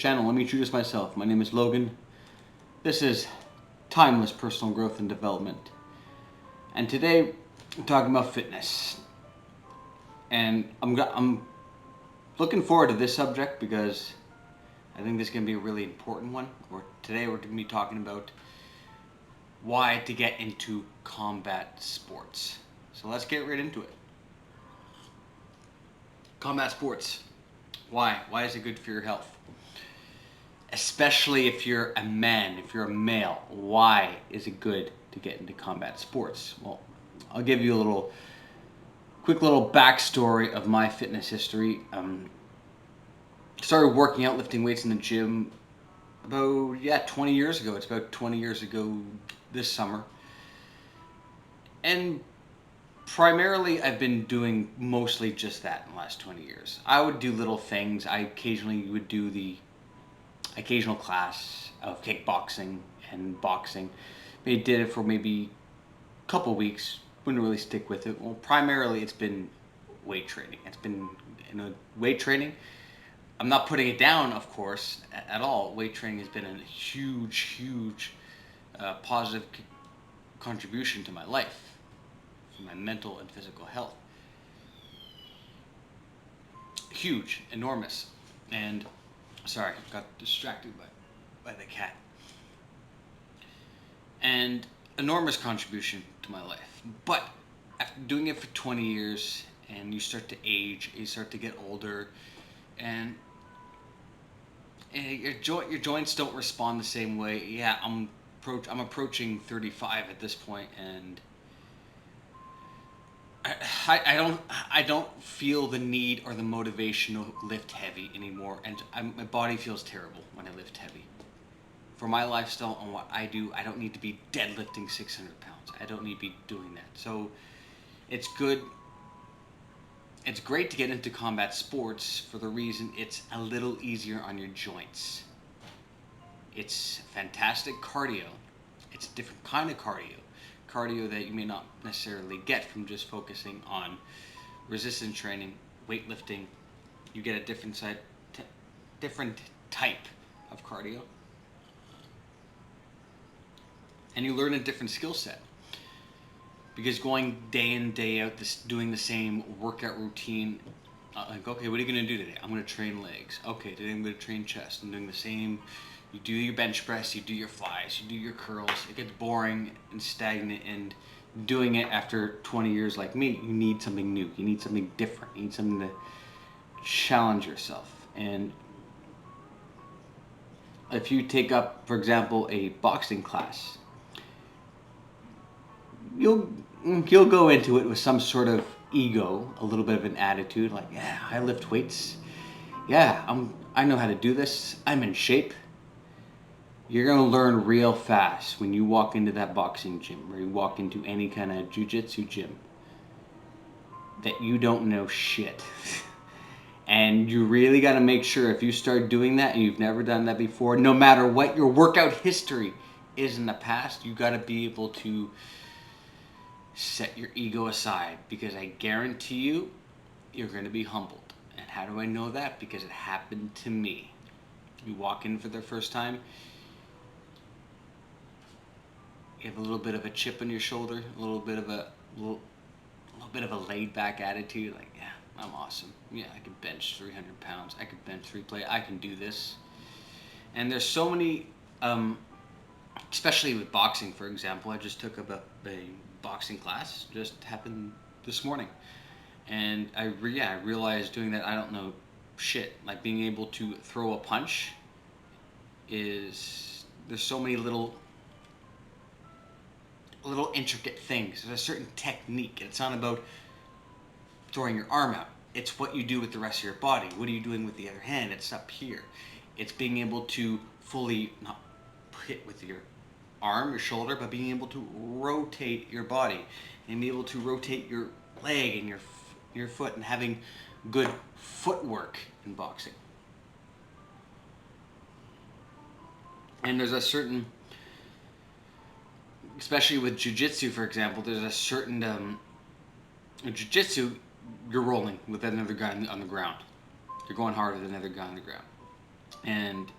channel. Let me introduce myself. My name is Logan. This is Timeless Personal Growth and Development. And today, I'm talking about fitness. And I'm looking forward to this subject because I think this is going to be a really important one. Today we're going to be talking about why to get into combat sports. So let's get right into it. Combat sports. Why? Why is it good for your health? Especially if you're a man, if you're a male. Why is it good to get into combat sports? Well, I'll give you a quick little backstory of my fitness history. Started working out, lifting weights in the gym about 20 years ago. It's about 20 years ago this summer. And primarily, I've been doing mostly just that in the last 20 years. I would do little things. I occasionally would do the occasional class of kickboxing and boxing. I did it for maybe a couple weeks. Wouldn't really stick with it. Well, primarily, it's been weight training. It's been weight training. I'm not putting it down, of course, at all. Weight training has been a huge positive contribution to my life. My mental and physical health. Huge, enormous, and sorry, got distracted by the cat. And enormous contribution to my life. But after doing it for 20 years, and you start to age, you start to get older, and your joints don't respond the same way. Yeah, I'm approaching 35 at this point, and I don't feel the need or the motivation to lift heavy anymore, and my body feels terrible when I lift heavy. For my lifestyle and what I do, I don't need to be deadlifting 600 pounds. I don't need to be doing that. So it's good. It's great to get into combat sports for the reason it's a little easier on your joints. It's fantastic cardio. It's a different kind of cardio that you may not necessarily get from just focusing on resistance training, weightlifting. You get a different type of cardio, and you learn a different skill set. Because going day in, day out, doing the same workout routine, like, okay, what are you going to do today? I'm going to train legs. Okay, today I'm going to train chest. I'm doing the same. You do your bench press, you do your flies, you do your curls. It gets boring and stagnant, and doing it after 20 years like me, you need something new. You need something different. You need something to challenge yourself. And if you take up, for example, a boxing class, you'll go into it with some sort of ego, a little bit of an attitude, like, yeah, I lift weights. Yeah, I know how to do this. I'm in shape. You're going to learn real fast when you walk into that boxing gym or you walk into any kind of Jiu Jitsu gym that you don't know shit. And you really got to make sure if you start doing that and you've never done that before, no matter what your workout history is in the past, you got to be able to set your ego aside, because I guarantee you, you're going to be humbled. And how do I know that? Because it happened to me. You walk in for the first time, you have a little bit of a chip on your shoulder, a little bit of a laid back attitude, like, yeah, I'm awesome. Yeah, I can bench 300 pounds. I can bench 3 plate. I can do this. And there's so many, especially with boxing, for example. I just took up a boxing class, just happened this morning. And I realized doing that I don't know shit. Like, being able to throw a punch there's so many little intricate things. There's a certain technique. It's not about throwing your arm out. It's what you do with the rest of your body. What are you doing with the other hand? It's up here. It's being able to fully not hit with your arm, your shoulder, but being able to rotate your body and be able to rotate your leg and your foot, and having good footwork in boxing. And there's a certain, especially with Jiu Jitsu, for example, there's a certain in Jiu Jitsu, you're rolling with another guy on the ground. You're going harder than another guy on the ground. And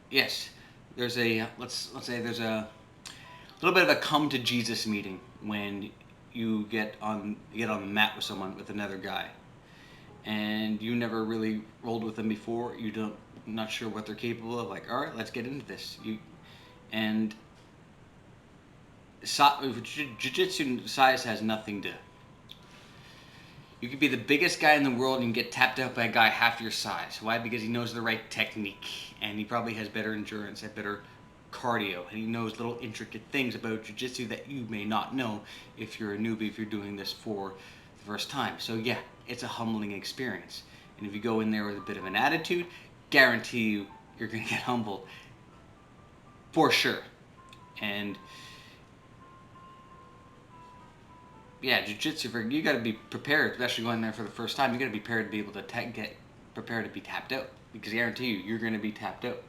yes, there's a let's say there's a little bit of a come to Jesus meeting when you get on the mat with someone, with another guy, and you never really rolled with them before. You don't not sure what they're capable of. Like, all right, let's get into this. And jiu-jitsu size has nothing to. You could be the biggest guy in the world and get tapped out by a guy half your size. Why? Because he knows the right technique, and he probably has better endurance, and better cardio, and he knows little intricate things about jiu-jitsu that you may not know if you're a newbie, if you're doing this for the first time. So yeah, it's a humbling experience. And if you go in there with a bit of an attitude, guarantee you're going to get humbled for sure. And yeah, jiu-jitsu, you got to be prepared, especially going there for the first time. You got to be prepared to be able to get prepared to be tapped out, because I guarantee you're going to be tapped out.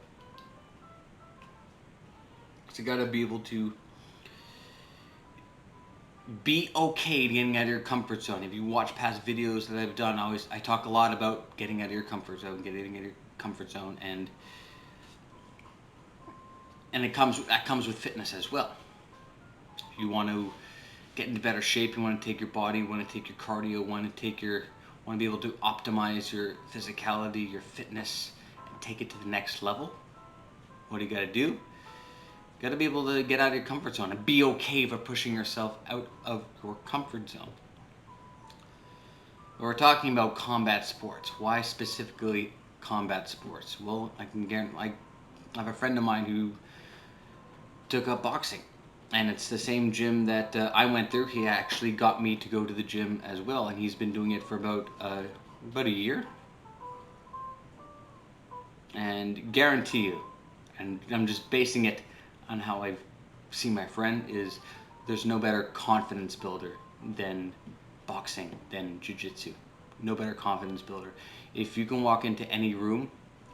So you got to be able to be okay getting out of your comfort zone. If you watch past videos that I've done, I talk a lot about getting out of your comfort zone, and that comes with fitness as well. If you want to get into better shape, you want to take your body, you want to take your cardio, want to be able to optimize your physicality, your fitness, and take it to the next level. What do you got to do? You got to be able to get out of your comfort zone and be okay for pushing yourself out of your comfort zone. We're talking about combat sports. Why specifically combat sports? Well, I have a friend of mine who took up boxing, and it's the same gym that I went through. He actually got me to go to the gym as well, and he's been doing it for about a year. And guarantee you, and I'm just basing it on how I've seen my friend, is there's no better confidence builder than boxing, than jiu-jitsu. No better confidence builder. If you can walk into any room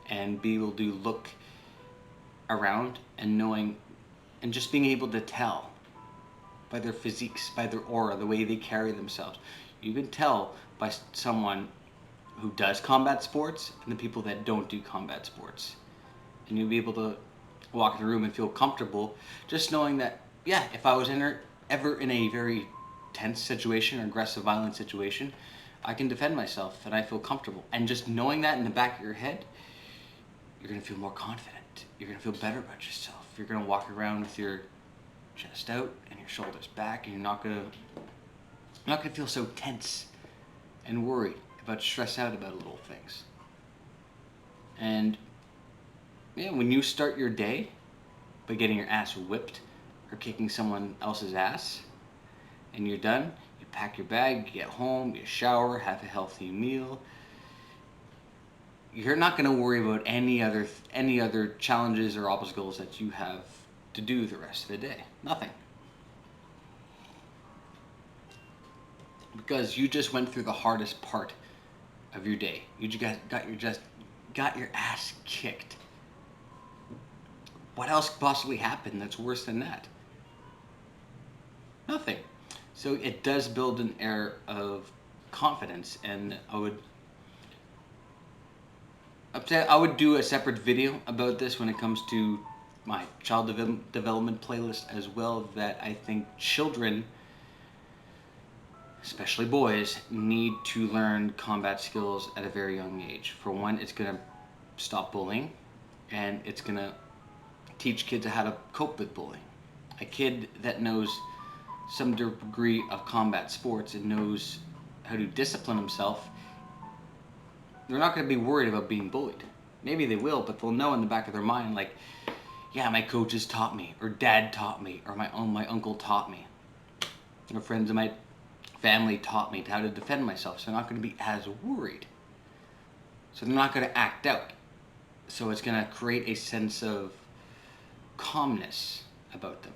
and be able to look around and knowing and just being able to tell by their physiques, by their aura, the way they carry themselves. You can tell by someone who does combat sports and the people that don't do combat sports. And you'll be able to walk in the room and feel comfortable just knowing that, yeah, if I was ever in a very tense situation or aggressive, violent situation, I can defend myself and I feel comfortable. And just knowing that in the back of your head, you're going to feel more confident. You're going to feel better about yourself. You're going to walk around with your chest out and your shoulders back, and you're not going to feel so tense and worried stress out about little things. And yeah, when you start your day by getting your ass whipped or kicking someone else's ass, and you're done, you pack your bag, you get home, you shower, have a healthy meal. You're not going to worry about any other challenges or obstacles that you have to do the rest of the day. Nothing. Because you just went through the hardest part of your day. You just got your ass kicked. What else could possibly happen that's worse than that? Nothing. So it does build an air of confidence, and I would do a separate video about this when it comes to my child development playlist as well, that I think children, especially boys, need to learn combat skills at a very young age. For one, it's going to stop bullying, and it's going to teach kids how to cope with bullying. A kid that knows some degree of combat sports and knows how to discipline himself, they're not going to be worried about being bullied. Maybe they will, but they'll know in the back of their mind, like, yeah, my coaches taught me, or dad taught me, or my uncle taught me, or friends of my family taught me how to defend myself. So they're not going to be as worried. So they're not going to act out. So it's going to create a sense of calmness about them.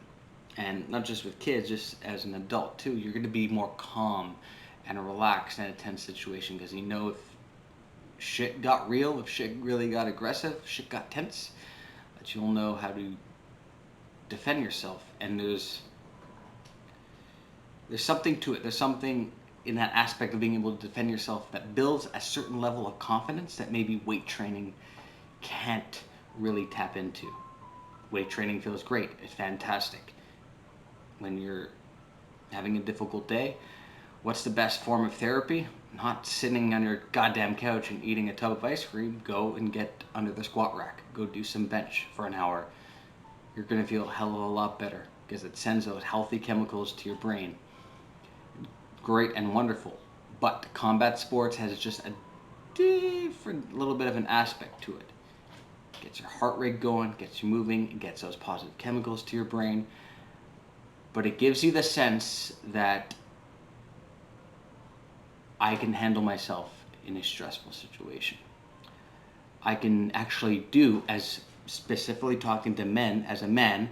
And not just with kids, just as an adult too. You're going to be more calm and relaxed in a tense situation, because you know if shit got real, if shit really got aggressive, shit got tense, that you'll know how to defend yourself. And there's something to it. There's something in that aspect of being able to defend yourself that builds a certain level of confidence that maybe weight training can't really tap into. Weight training feels great. It's fantastic. When you're having a difficult day, what's the best form of therapy? Not sitting on your goddamn couch and eating a tub of ice cream. Go and get under the squat rack. Go do some bench for an hour. You're going to feel a hell of a lot better because it sends those healthy chemicals to your brain. Great and wonderful. But combat sports has just a different little bit of an aspect to it. Gets your heart rate going, gets you moving, it gets those positive chemicals to your brain. But it gives you the sense that I can handle myself in a stressful situation. I can actually do, as specifically talking to men, as a man,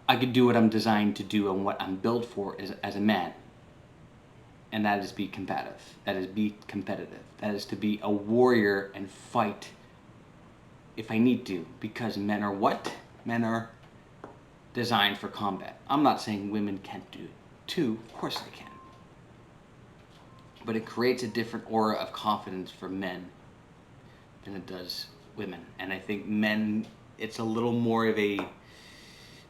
I can do what I'm designed to do and what I'm built for as a man. And that is be combative. That is be competitive. That is to be a warrior and fight if I need to, because men are what? Men are designed for combat. I'm not saying women can't do it too. Of course they can. But it creates a different aura of confidence for men than it does women. And I think men, it's a little more of a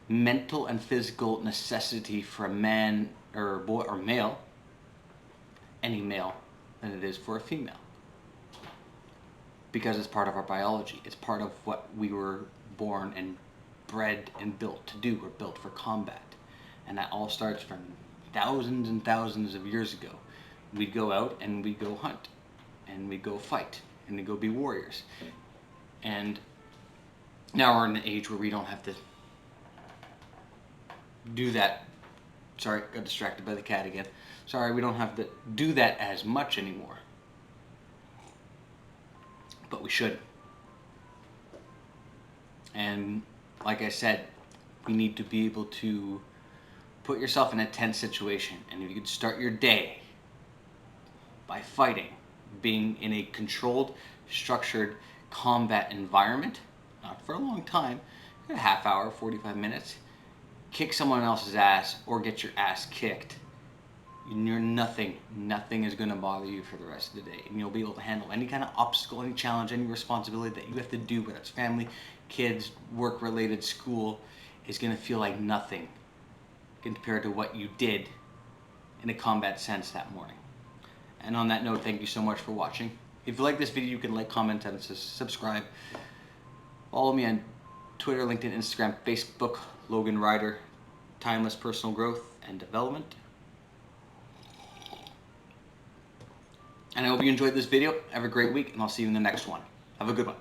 mental and physical necessity for a man or a boy or male, any male, than it is for a female. Because it's part of our biology. It's part of what we were born and bred and built to do. We're built for combat. And that all starts from thousands and thousands of years ago. We'd go out and we'd go hunt. And we'd go fight. And we'd go be warriors. And now we're in an age where we don't have to do that. Sorry, got distracted by the cat again. Sorry, we don't have to do that as much anymore. But we should. And like I said, we need to be able to put yourself in a tense situation. And if you could start your day by fighting, being in a controlled, structured combat environment, not for a long time, a half hour, 45 minutes, kick someone else's ass or get your ass kicked, you're nothing is going to bother you for the rest of the day, and you'll be able to handle any kind of obstacle, any challenge, any responsibility that you have to do, whether it's family, kids, work related, school, is going to feel like nothing compared to what you did in a combat sense that morning. And on that note, thank you so much for watching. If you like this video, you can like, comment, and subscribe. Follow me on Twitter, LinkedIn, Instagram, Facebook, Logan Ryder, Timeless Personal Growth and Development. And I hope you enjoyed this video. Have a great week, and I'll see you in the next one. Have a good one.